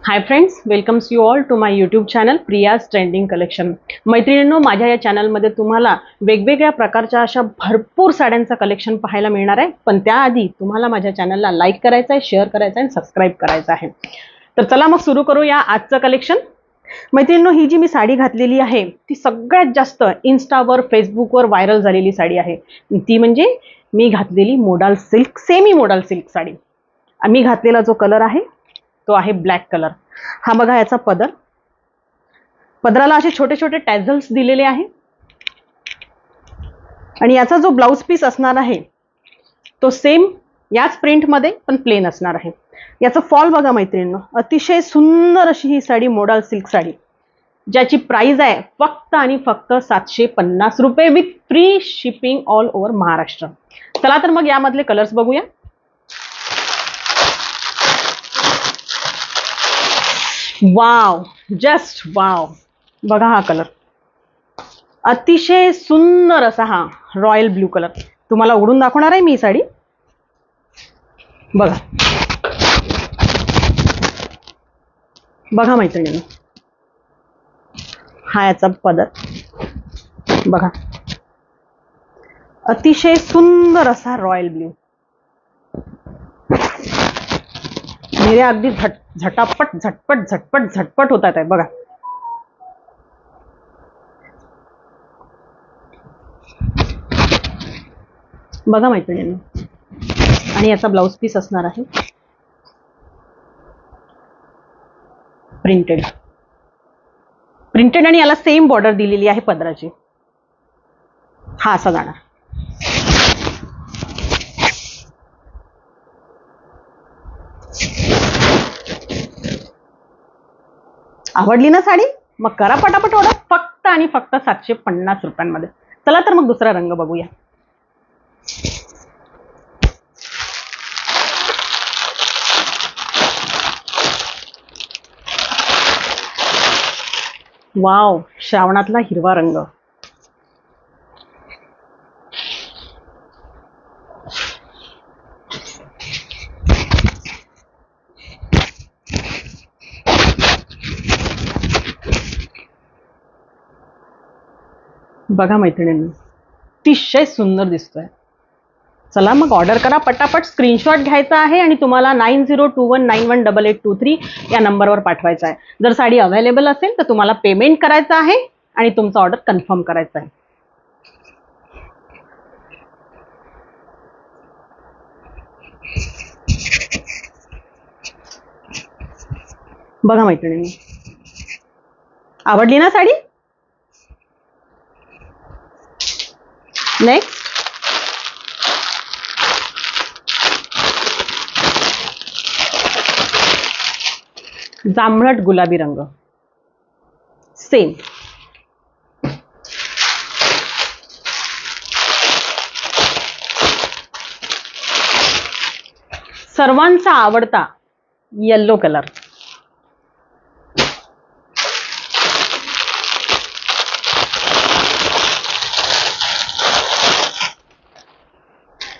High friends, welcomes you all to my YouTube channel Priya's trending collection. मैत्रिणींनो, माझ्या या चॅनलमध्ये तुम्हाला वेगवेगळ्या प्रकारच्या अशा भरपूर साड्यांचं कलेक्शन पाहायला मिळणार आहे. पण त्याआधी तुम्हाला माझ्या चॅनलला लाईक करायचं आहे, शेअर करायचं आहे आणि सबस्क्राईब करायचं आहे. तर चला मग सुरू करूया आजचं कलेक्शन. मैत्रिणींनो, ही जी मी साडी घातलेली आहे ती सगळ्यात जास्त इन्स्टावर फेसबुकवर व्हायरल झालेली साडी आहे. ती म्हणजे मी घातलेली modal silk, semi modal silk sari. मी घातलेला जो कलर आहे तो आहे ब्लॅक कलर. हा बघा याचा पदर. पदराला असे छोटे छोटे टॅझल्स दिलेले आहे आणि याचा जो ब्लाउज पीस असणार आहे तो सेम याच प्रिंटमध्ये पण प्लेन असणार आहे. याचं फॉल बघा मैत्रिणींनो, अतिशय सुंदर अशी ही साडी मोडाल सिल्क साडी, ज्याची प्राइस आहे फक्त आणि फक्त 750 रुपये with free shipping all over Maharashtra. चला तर मग यामधले कलर्स बघूया. Wow, just wow. बघा हा कलर, अतिशय सुंदर असा हा रॉयल ब्लू कलर. तुम्हाला उघडून दाखवणार आहे मी ही साडी. बघा बघा मैत्रिणींनो, हा याचा पदर बघा, अतिशय सुंदर असा रॉयल ब्ल्यू. निर्या अगदी झटापट झटपट झटपट झटपट होतात आहे बघा. बघा मैत्रिणींनो, आणि याचा ब्लाउज पीस असणार आहे प्रिंटेड प्रिंटेड आणि याला सेम बॉर्डर दिलेली आहे पदराची. हा असा जाणार. आवडली ना साडी? मग करा पटापट ऑर्डर, फक्त आणि फक्त 750 रुपयांमध्ये. चला तर मग दुसरा रंग बघूया. वाव, श्रावणातला हिरवा रंग. बघा मैत्रिणींनो, अतिशय सुंदर दिसतोय. चला मग ऑर्डर करा पटापट. स्क्रीनशॉट घ्यायचा आहे आणि तुम्हाला 9021918823 या नंबरवर पाठवायचा आहे. जर साडी अवेलेबल असेल तर तुम्हाला पेमेंट करायचं आहे आणि तुमचा ऑर्डर कन्फर्म करायचा आहे. बघा मैत्रिणींनो, आवडली ना साडी? नेक्स्ट जांभळट गुलाबी रंग, सेम. सर्वांचा आवडता yellow colour.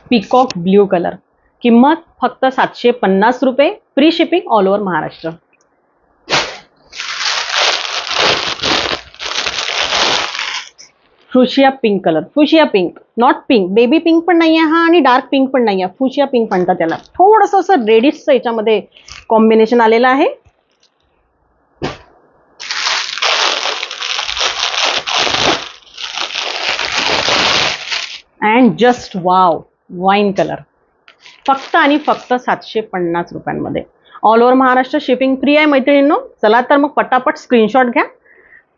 Peacock blue colour. किंमत फक्त 750 रुपये, free shipping all over Maharashtra. Fuchsia pink colour. Fuchsia pink, not pink, baby pink पण नाही आहे हा आणि डार्क पिंक पण नाही आहे. फुशिया पिंक म्हणतात त्याला. थोडंसं असं रेडिशचं याच्यामध्ये कॉम्बिनेशन आलेलं आहे. And just wow, wine colour. फक्त आणि फक्त 750 रुपयांमध्ये. All over Maharashtra shipping free आहे मैत्रिणींनो. चला तर मग पटापट स्क्रीनशॉट घ्या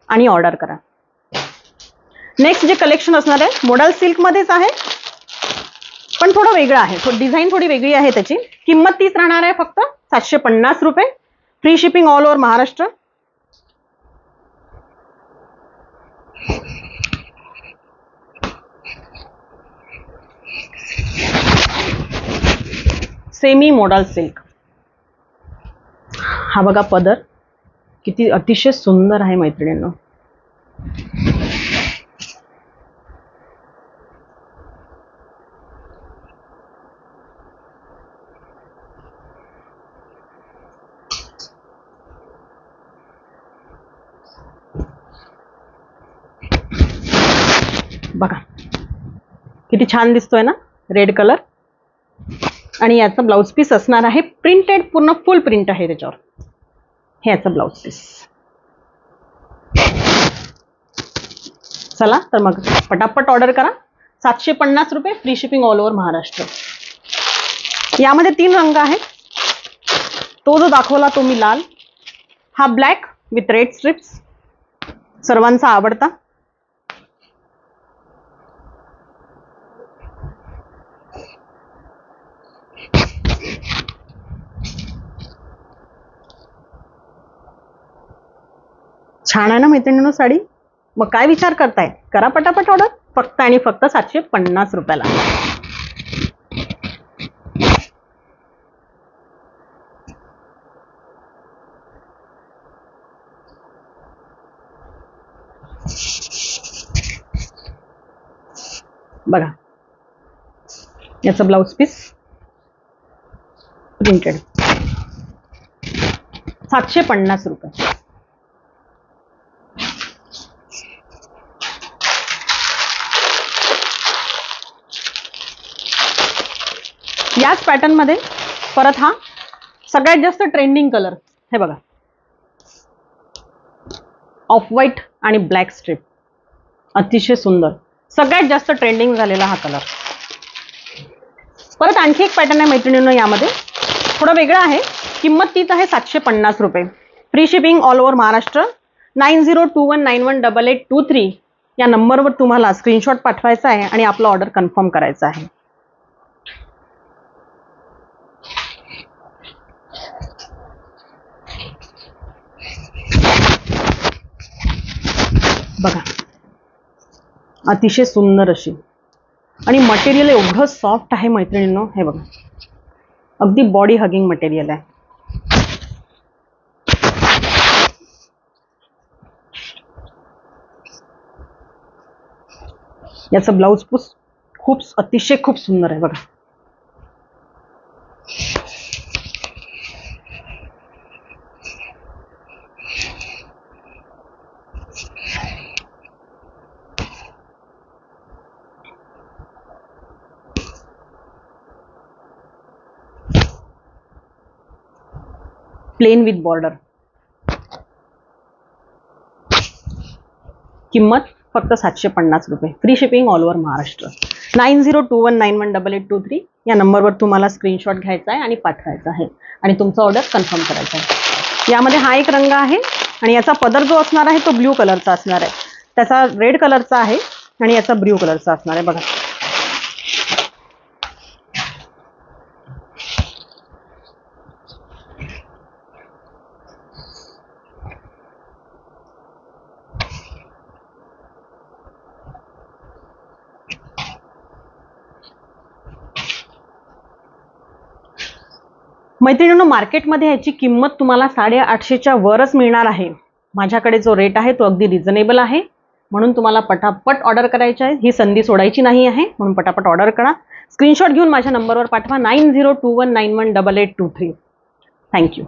आणि ऑर्डर करा. नेक्स्ट जे कलेक्शन असणार आहे मोडाल सिल्क मध्येच आहे, पण थोडं वेगळं आहे. डिझाईन थोडी वेगळी आहे त्याची. किंमत तीच राहणार आहे फक्त 750 रुपये, free shipping all over Maharashtra. Semi modal silk. हा बघा पदर, किती अतिशय सुंदर आहे मैत्रिणींनो. बघा किती छान दिसतोय ना, रेड कलर. आणि याचा ब्लाउज पीस असणार आहे प्रिंटेड, पूर्ण फुल प्रिंट आहे त्याच्यावर. हे याचं ब्लाउज पीस. चला तर मग पटापट ऑर्डर करा. 750 रुपये, free shipping all over Maharashtra. यामध्ये 3 रंग आहेत. तो जो दाखवला तो मी लाल, हा ब्लॅक विथ रेड स्ट्रिप्स, सर्वांचा आवडता. छान आहे ना मैत्रिणींनो साडी. मग काय विचार करताय, करा पटापट ऑर्डर, फक्त आणि फक्त 750 रुपयाला. बघा याचं ब्लाउज पीस प्रिंटेड, 750 रुपये. याच पॅटर्न मध्ये परत हा सगळ्यात जास्त ट्रेंडिंग कलर. हे बघा, ऑफ व्हाईट आणि ब्लॅक स्ट्रिप, अतिशय सुंदर, सगळ्यात जास्त ट्रेंडिंग झालेला हा कलर. परत आणखी एक पॅटर्न आहे मैत्रिणींनो, यामध्ये थोडा वेगळा आहे. किंमत तीच आहे 750 रुपये. Free shipping all over Maharashtra. 9021918823 या नंबरवर तुम्हाला स्क्रीनशॉट पाठवायचा आहे आणि आपला ऑर्डर कन्फर्म करायचा आहे. बघा अतिशय सुंदर अशी, आणि मटेरियल एवढं सॉफ्ट आहे मैत्रिणींनो. हे बघा, अगदी बॉडी हगिंग मटेरियल आहे. याचं ब्लाउज पीस अतिशय खूप सुंदर आहे. बघा प्लेन विथ बॉर्डर. किंमत फक्त 750 रुपये. Free shipping all over Maharashtra. 9021918823 या नंबरवर तुम्हाला स्क्रीनशॉट घ्यायचा आहे आणि पाठवायचा आहे आणि तुमचा ऑर्डर कन्फर्म करायचा आहे. यामध्ये हा एक रंग आहे आणि याचा पदर जो असणार आहे तो ब्ल्यू कलरचा असणार आहे. त्याचा रेड कलरचा आहे आणि याचा ब्ल्यू कलरचा असणार आहे. बघा मैत्रिणींनो, मार्केटमध्ये याची किंमत तुम्हाला 850च्या वरच मिळणार आहे. माझ्याकडे जो रेट आहे तो अगदी रिझनेबल आहे, म्हणून तुम्हाला पटापट ऑर्डर करायची आहे. ही संधी सोडायची नाही आहे, म्हणून पटापट ऑर्डर करा. स्क्रीनशॉट घेऊन माझ्या नंबरवर पाठवा 9021918823. थँक्यू.